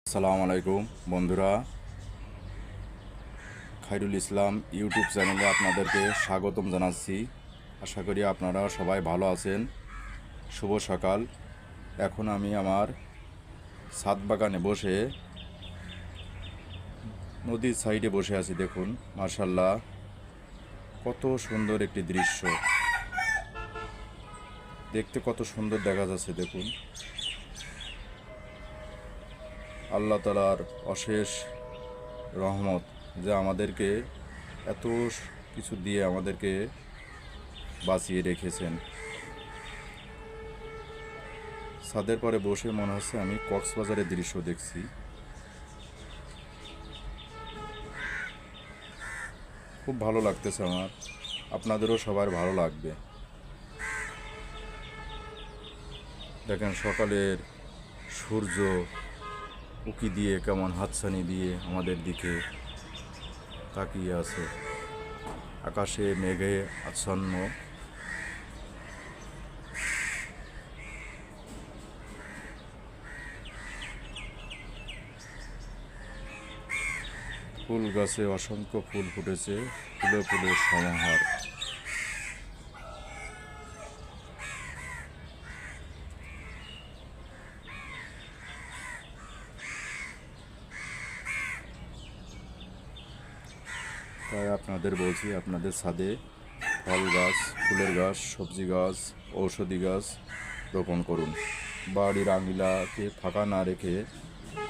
আসসালামু আলাইকুম বন্ধুরা, খায়রুল ইসলাম ইউটিউব চ্যানেলে আপনাদেরকে স্বাগতম জানাচ্ছি। আশা করি আপনারা সবাই ভালো আছেন। শুভ সকাল। এখন আমি আমার ছাদ বাগানে বসে নদীর সাইডে বসে আছি। দেখুন, মাশাআল্লাহ, কত সুন্দর একটি দৃশ্য। দেখতে কত সুন্দর দেখা যাচ্ছে। দেখুন, আল্লাহ তাআলার অশেষ রহমত যে আমাদেরকে এত কিছু দিয়ে আমাদেরকে বাঁচিয়ে রেখেছেন। ছাদের পরে বসে মনে হচ্ছে আমি কক্সবাজারের দৃশ্য দেখছি। খুব ভালো লাগতেছে আমার, আপনাদেরও সবার ভালো লাগবে। দেখেন, সকালের সূর্য উকি দিয়ে কেমন হাতছানি দিয়ে আমাদের দিকে তাকিয়ে আছে। আকাশে মেঘে আচ্ছন্ন। ফুল গাছে অসংখ্য ফুল ফুটেছে, ফুলে ফুলের সমাহার। তাই আপনাদের বলছি, আপনাদের ছাদে ফল গাছ, ফুলের গাছ, সবজি গাছ, ঔষধি গাছ রোপণ করুন। বাড়ির আঙিনাকে ফাঁকা না রেখে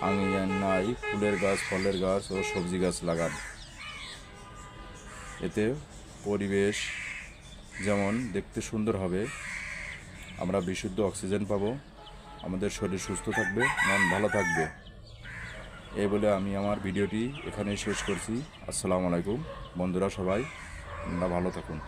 আঙিনায় ফুলের গাছ, ফলের গাছ ও সবজি গাছ লাগান। এতে পরিবেশ যেমন দেখতে সুন্দর হবে, আমরা বিশুদ্ধ অক্সিজেন পাবো, আমাদের শরীর সুস্থ থাকবে, মন ভালো থাকবে। এই বলে আমি আমার ভিডিওটি এখানেই শেষ করছি। আসসালামু আলাইকুম বন্ধুরা, সবাই আপনারা ভালো থাকুন।